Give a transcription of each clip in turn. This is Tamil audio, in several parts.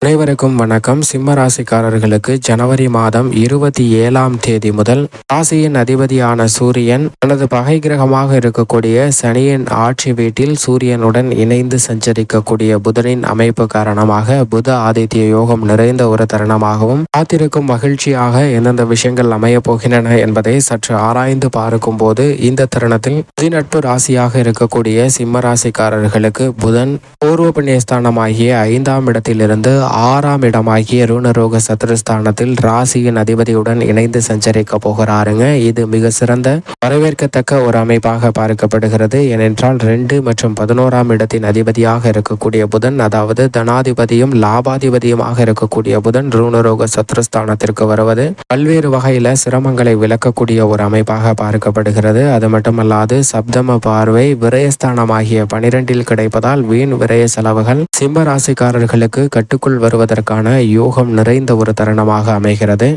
அனைவருக்கும் வணக்கம். சிம்ம ராசிக்காரர்களுக்கு ஜனவரி மாதம் 27ஆம் தேதி முதல் ராசியின் அதிபதியான சூரியன் தனது பகை கிரகமாக இருக்கக்கூடிய சனியின் ஆட்சி வீட்டில் சூரியனுடன் இணைந்து சஞ்சரிக்கக்கூடிய புதனின் அமைப்பு காரணமாக புத ஆதித்ய யோகம் நிறைந்த ஒரு தருணமாகவும் காத்திருக்கும் மகிழ்ச்சியாக எந்தெந்த விஷயங்கள் அமைய போகின்றன என்பதை சற்று ஆராய்ந்து பார்க்கும் போது இந்த தருணத்தில் நட்பு ராசியாக இருக்கக்கூடிய சிம்ம ராசிக்காரர்களுக்கு புதன் பூர்வ புண்ணியஸ்தானமாகிய 5ஆம் இடத்திலிருந்து 6ஆம் இடமாகிய ருணரோக சத்துருஸ்தானத்தில் ராசியின் அதிபதியுடன் இணைந்து சஞ்சரிக்க போகிறாருங்க. இது மிக சிறந்த வரவேற்கத்தக்க ஒரு அமைப்பாக பார்க்கப்படுகிறது. ஏனென்றால் 2 மற்றும் 11ஆம் இடத்தின் அதிபதியாக இருக்கக்கூடிய புதன், அதாவது தனாதிபதியும் லாபாதிபதியுமாக இருக்கக்கூடிய புதன் ருணரோக சத்துருஸ்தானத்திற்கு வருவது பல்வேறு வகையில சிரமங்களை விளக்கக்கூடிய ஒரு அமைப்பாக பார்க்கப்படுகிறது. அது மட்டுமல்லாது சப்தம பார்வை விரயஸ்தானமாகிய 12இல் கிடைப்பதால் வீண் விரய செலவுகள் சிம்ம ராசிக்காரர்களுக்கு கட்டுக்குள் வருவதற்கான யோகம் நிறைந்த ஒரு தருணமாக அமைகிறது.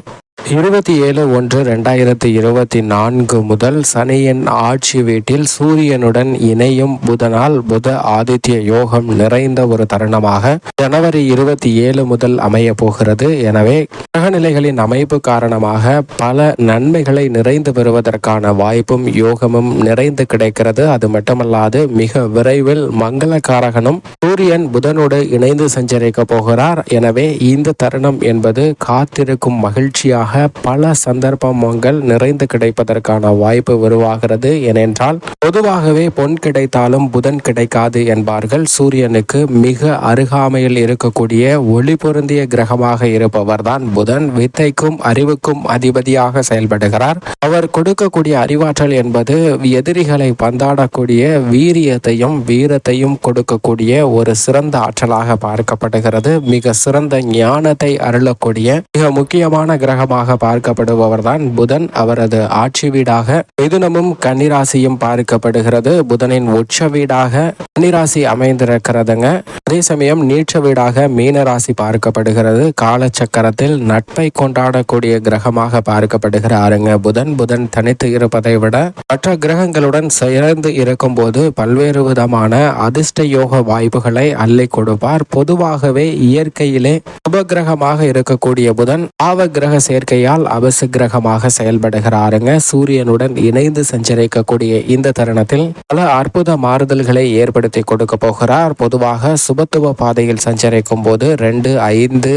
27/1/2024 முதல் சனியின் ஆட்சி வீட்டில் சூரியனுடன் இணையும் புதனால் புத ஆதித்ய யோகம் நிறைந்த ஒரு தருணமாக ஜனவரி 27 முதல் அமைய போகிறது. எனவே கிரகநிலைகளின் அமைப்பு காரணமாக பல நன்மைகளை நிறைந்து பெறுவதற்கான வாய்ப்பும் யோகமும் நிறைந்து கிடைக்கிறது. அது மட்டுமல்லாது மிக விரைவில் மங்களகாரகனும் சூரியன் புதனோடு இணைந்து சஞ்சரிக்க போகிறார். எனவே இந்த தருணம் என்பது காத்திருக்கும் மகிழ்ச்சியாக பல சந்தர்ப்பங்கள் நிறைந்து கிடைப்பதற்கான வாய்ப்பு உருவாகிறது. ஏனென்றால் பொதுவாகவே பொன் கிடைத்தாலும் புதன் கிடைக்காது என்பார்கள். சூரியனுக்கு மிக அருகாமையில் இருக்கக்கூடிய ஒளி பொருந்திய கிரகமாக இருப்பவர் தான் புதன். வித்தைக்கும் அறிவுக்கும் அதிபதியாக செயல்படுகிறார். அவர் கொடுக்கக்கூடிய அறிவாற்றல் என்பது எதிரிகளை பந்தாடக்கூடிய வீரியத்தையும் வீரத்தையும் கொடுக்கக்கூடிய ஒரு சிறந்த ஆற்றலாக பார்க்கப்படுகிறது. மிக சிறந்த ஞானத்தை அருளக்கூடிய மிக முக்கியமான கிரகமாக பார்க்கப்படுபவர் தான் புதன். அவரது ஆட்சி வீடாக மிதுனமும் கன்னிராசியும் பார்க்கப்படுகிறது. புதனின் உச்ச வீடாக கன்னிராசி அமைந்திருக்கிறதுங்க. அதே சமயம் நீச்ச வீடாக மீனராசி பார்க்கப்படுகிறது. காலச்சக்கரத்தில் நட்பை கொண்டாடக்கூடிய கிரகமாக பார்க்கப்படுகிறாருங்க புதன் தனித்து இருப்பதை விட மற்ற கிரகங்களுடன் சேர்ந்து இருக்கும் போது பல்வேறு விதமான அதிர்ஷ்ட யோக வாய்ப்புகளை அள்ளி கொடுப்பார். பொதுவாகவே இயற்கையிலே உபகிரகமாக இருக்கக்கூடிய புதன் பாவ கிரக சேர்க்கையால் அபசு கிரகமாக செயல்படுகிறாருங்க. சூரியனுடன் இணைந்து சஞ்சரிக்கக்கூடிய இந்த தருணத்தில் பல அற்புத மாறுதல்களை ஏற்படுத்தி கொடுக்க போகிறார். பொதுவாக சுபத்துவ பாதையில் சஞ்சரிக்கும் போது 2, 5,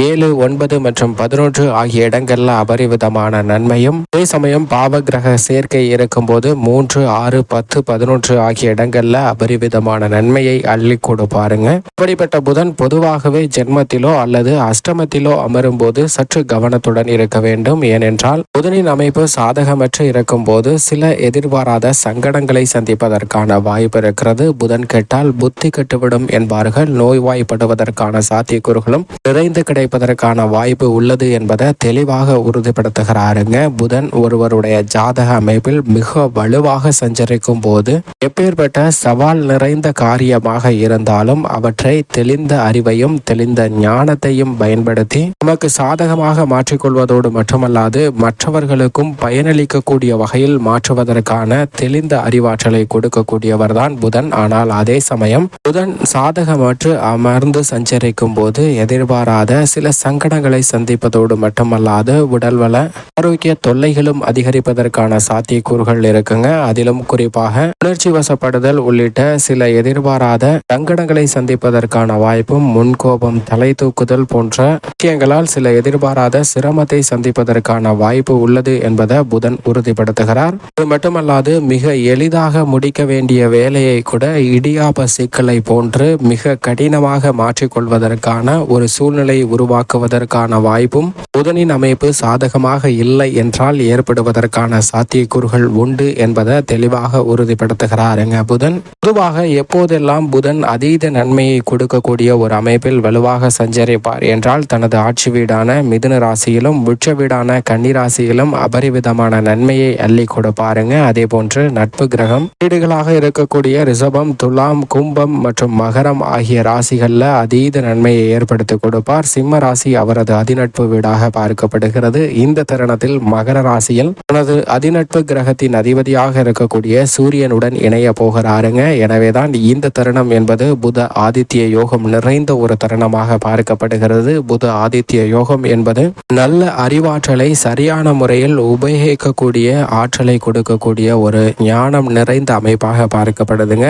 7, 9 மற்றும் 11 ஆகிய இடங்கள்ல அபரிவிதமான நன்மையும், அதே சமயம் பாவ கிரக சேர்க்கை இருக்கும் போது 3, 6, 10, 11 ஆகிய இடங்கள்ல அபரிவிதமான நன்மையை அள்ளி கொடுப்பாருங்க. இப்படிப்பட்ட புதன் பொதுவாகவே ஜென்மத்திலோ அல்லது அஷ்டமத்திலோ அமரும் போது சற்று கவனத்துடன் இருக்க வேண்டும். ஏனென்றால் புதனின் அமைப்பு சாதகமற்று இருக்கும் போது சில எதிர்பாராத சங்கடங்களை சந்திப்பதற்கான வாய்ப்பு இருக்கிறது. புதன் கெட்டால் புத்தி கெட்டுவிடும் என்பார்கள். நோய்வாய்ப்படுவதற்கான சாத்தியக்கூறுகளும் நிறைந்து கிடைப்பதற்கான வாய்ப்பு உள்ளது என்பதை தெளிவாக உறுதிப்படுத்துகிறாருங்க. புதன் ஒருவருடைய ஜாதக அமைப்பில் மிக வலுவாக சஞ்சரிக்கும் போது எப்பேற்பட்ட சவால் நிறைந்த காரியமாக இருந்தாலும் அவற்றை தெளிந்த அறிவையும் தெளிந்த ஞானத்தையும் பயன்படுத்தி நமக்கு சாதகமாக மாற்றிக்கொள்வதோடு மட்டுமல்லாது மற்றவர்களுக்கும் பயனளிக்கக்கூடிய வகையில் மாற்றுவதற்கான தெளிந்த அறிவாற்றலை கொடுக்கக்கூடியவர் தான் புதன். ஆனால் அதே சமயம் புதன் சாதகமற்று அமர்ந்து சஞ்சரிக்கும் போது எதிர்பாராத சில சங்கடங்களை சந்திப்பதோடு மட்டுமல்லாது உடல்வள ஆரோக்கிய தொல்லைகளும் அதிகரிப்பதற்கான சாத்தியக்கூறுகள் இருக்குங்க. அதிலும் குறிப்பாக உணர்ச்சி வசப்படுதல் உள்ளிட்ட சில எதிர்பாராத சங்கடங்களை சந்திப்பதற்கான வாய்ப்பும், முன்கோபம், தலை தூக்குதல் போன்ற விஷயங்களால் சில எதிர்பாராத சிரமத்தை சந்திப்பதற்கான வாய்ப்பு உள்ளது என்பதை புதன் உறுதிப்படுத்துகிறார். அது மட்டுமல்லாது மிக எளிதாக முடிக்க வேண்டிய வேலையை கூட இடியாப சிக்கலை போன்று மிக கடினமாக மாற்றிக்கொள்வதற்கான ஒரு சூழ்நிலை உருவாக்குவதற்கான வாய்ப்பும் புதனின் அமைப்பு சாதகமாக இல்லை என்றால் ஏற்படுவதற்கான சாத்தியக்கூறுகள் உண்டு என்பதை தெளிவாக உறுதிப்படுத்துகிறாருங்க புதன். பொதுவாக எப்போதெல்லாம் புதன் அதீத நன்மையை கொடுக்கக்கூடிய ஒரு அமைப்பில் வலுவாக சஞ்சரிப்பார் என்றால் தனது ஆட்சி வீடான மிதுன ராசியிலும் உச்ச வீடான கன்னிராசியிலும் அபரிவிதமான நன்மையை அள்ளி கொடுப்பாருங்க. அதே போன்று நட்பு கிரகம் வீடுகளாக இருக்கக்கூடிய ரிஷபம், துலாம், கும்பம் மற்றும் மகரம் ஆகிய ராசிகள்ல அதீத நன்மையை ஏற்படுத்தி கொடுப்பார். சிம்ம ராசி அவரது அதிநட்பு வீடாக பார்க்கப்படுகிறது. இந்த தருணத்தில் மகர ராசியில் தனது அதிநட்பு கிரகத்தின் அதிபதியாக இருக்கக்கூடிய சூரியனுடன் இணைய போகிறாருங்க. எனவேதான் இந்த தருணம் என்பது புத ஆதித்ய யோகம் நிறைந்த ஒரு தருணமாக பார்க்கப்படுகிறது. புத ஆதித்ய யோகம் என்பது நல்ல அறிவாற்றலை சரியான முறையில் உபயோகிக்கக்கூடிய ஆற்றலை கொடுக்கக்கூடிய ஒரு ஞானம் நிறைந்த அமைப்பாக பார்க்கப்படுதுங்க.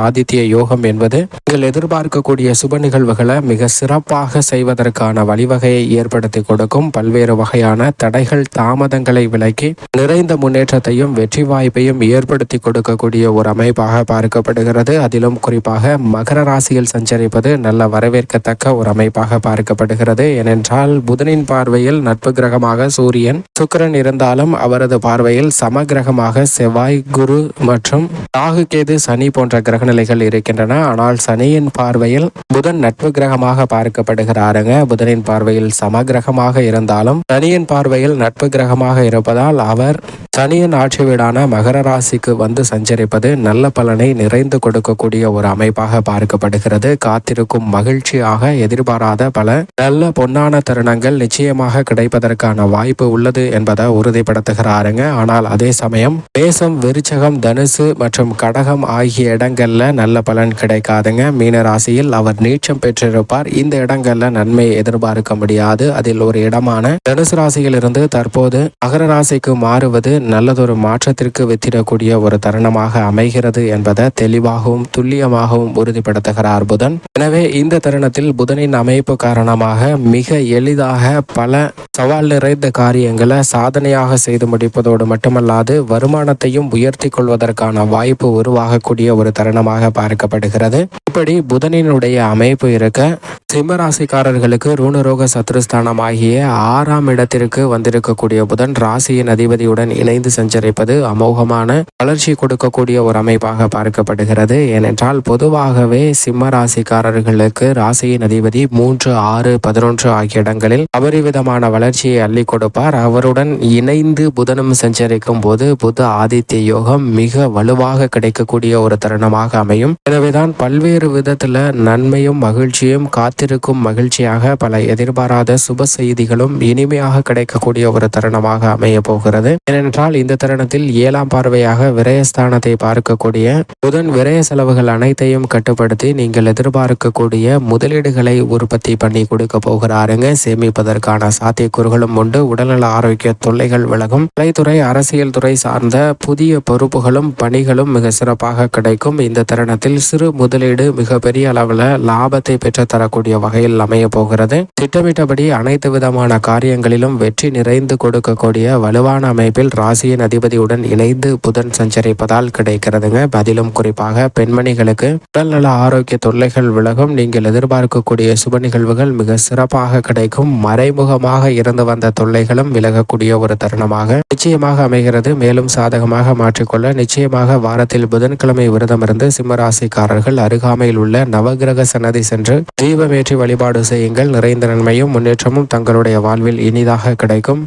ஆதித்ய யோகம் என்பது நீங்கள் எதிர்பார்க்கக்கூடிய சுப நிகழ்வுகளை மிக சிறப்பாக செய்வதற்கான வழிவகையை ஏற்படுத்தி கொடுக்கும். பல்வேறு வகையான தடைகள் தாமதங்களை விலக்கி நிறைந்த முன்னேற்றத்தையும் வெற்றி வாய்ப்பையும் ஏற்படுத்தி கொடுக்கக்கூடிய ஒரு அமைப்பாக பார்க்கப்படுகிறது. அதிலும் குறிப்பாக மகர ராசியில் சஞ்சரிப்பது நல்ல வரவேற்கத்தக்க ஒரு அமைப்பாக பார்க்கப்படுகிறது. ஏனென்றால் புதனின் பார்வையில் நட்பு கிரகமாக சூரியன், சுக்கிரன் இருந்தாலும் அவரது பார்வையில் சம கிரகமாக செவ்வாய், குரு மற்றும் ராகு, கேது, சனி போன்ற கிரகநிலைகள் இருக்கின்றன. ஆனால் சனியின் பார்வையில் புதன் நட்பு கிரகமாக பார்க்கப்படுகிறாருங்க. புதனின் பார்வையில் சம கிரகமாக இருந்தாலும் சனியின் பார்வையில் நட்பு கிரகமாக இருப்பதால் அவர் சனியின் ஆட்சி வீடான மகர ராசிக்கு வந்து சஞ்சரிப்பது நல்ல பலனை நிறைந்து கொடுக்கக்கூடிய ஒரு அமைப்பாக பார்க்கப்படுகிறது. காத்திருக்கும் மகிழ்ச்சியாக எதிர்பாராத பல நல்ல பொன்னான தருணங்கள் நிச்சயமாக கிடைப்பதற்கான வாய்ப்பு உள்ளது என்பதை உறுதிப்படுத்துகிறாருங்க. ஆனால் அதே சமயம் மேசம், விருச்சகம், தனுசு மற்றும் கடகம் ஆகிய இடங்கள்ல நல்ல பலன் கிடைக்காதுங்க. மீன ராசியில் அவர் நீச்சம் பெற்றிருப்பார். இந்த இடங்கள்ல நன்மை எதிர்பார்க்க முடியாது. அதில் ஒரு இடமான தனுசு ராசியில் இருந்து தற்போது மகர ராசிக்கு மாறுவது நல்லதொரு மாற்றத்திற்கு வித்திடக்கூடிய ஒரு தருணமாக அமைகிறது என்பதை தெளிவாகவும் துல்லியமாகவும் உறுதிப்படுத்துகிறார் புதன். எனவே இந்த தருணத்தில் புதனின் அமைப்பு காரணமாக மிக எளிதாக பல சவால் நிறைந்த காரியங்களை சாதனையாக செய்து முடிப்பதோடு மட்டுமல்லாது வருமானத்தையும் உயர்த்தி கொள்வதற்கான வாய்ப்பு உருவாகக்கூடிய ஒரு தருணமாக பார்க்கப்படுகிறது. இப்படி புதனினுடைய அமைப்பு இருக்க சிம்மராசிக்காரர்களுக்கு ரூணரோக சத்ருஸ்தானம் ஆகிய 6ஆம் இடத்திற்கு வந்திருக்கக்கூடிய புதன் ராசியின் அதிபதியுடன் இணைந்து சஞ்சரிப்பது அமோகமான வளர்ச்சி கொடுக்கக்கூடிய ஒரு அமைப்பாக பார்க்கப்படுகிறது. ஏனென்றால் பொதுவாகவே சிம்ம ராசிக்காரர்களுக்கு ராசியின் அதிபதி 3, 6, 11 ஆகிய இடங்களில் அபரிவிதமான வளர்ச்சியை அள்ளி கொடுப்பார். அவருடன் இணைந்து புதனும் சஞ்சரிக்கும் போது புத ஆதித்ய யோகம் மிக வலுவாக கிடைக்கக்கூடிய ஒரு தருணமாக அமையும். எனவேதான் பல்வேறு விதத்துல நன்மையும் மகிழ்ச்சியும் காத்திருக்கும் மகிழ்ச்சியாக பல எதிர்பாராத சுப செய்திகளும் இனிமையாக கிடைக்கக்கூடிய ஒரு தருணமாக அமைய போகிறது. ஏனென்றால் இந்த தருணத்தில் 7ஆம் பார்வையாக விரயஸ்தானத்தை பார்க்கக்கூடிய புதன் விரய செலவுகள் அனைத்தையும் கட்டுப்படுத்தி நீங்கள் எதிர்பார்க்கக்கூடிய முதலீடுகளை உற்பத்தி பண்ணி கொடுக்க போகிறாருங்க. சேமிப்பதற்கான சாத்தியக்கூறுகளும் உண்டு. உடல்நல ஆரோக்கிய தொல்லைகள் விலகும். கலைத்துறை, அரசியல் துறை சார்ந்த புதிய பொறுப்புகளும் பணிகளும் மிக சிறப்பாக கிடைக்கும். இந்த தருணத்தில் சிறு முதலீடு மிகப்பெரிய அளவில் லாபத்தை பெற்று தரக்கூடிய வகையில் அமைய போகிறது. திட்டமிட்டபடி அனைத்து விதமான காரியங்களிலும் வெற்றி நிறைந்து கொடுக்கக்கூடிய வலுவான அமைப்பில் ராசியின் அதிபதியுடன் இணைந்து புதன் சஞ்சரிப்பதால் கிடைக்கிறதுங்க. அதிலும் குறிப்பாக பெண்மணிகளுக்கு உடல்நல ஆரோக்கிய தொல்லைகள் விலகும். நீங்கள் எதிர்பார்க்கக்கூடிய சுப நிகழ்வுகள் மிக சிறப்பாக கிடைக்கும். மறைமுகமாக இருந்து வந்த தொல்லைகளும் விலகக்கூடிய ஒரு தருணமாக நிச்சயமாக அமைகிறது. மேலும் சாதகமாக மாற்றிக்கொள்ள நிச்சயமாக வாரத்தில் புதன்கிழமை விரதமிருந்து சிம்மராசிக்காரர்கள் அருகாமையில் உள்ள நவகிரக சன்னதி சென்று தீபமேற்றி வழிபாடு செய்யுங்கள். நிறைந்த நன்மையும் முன்னேற்றமும் தங்களுடைய வாழ்வில் இனிதாக கிடைக்கும்.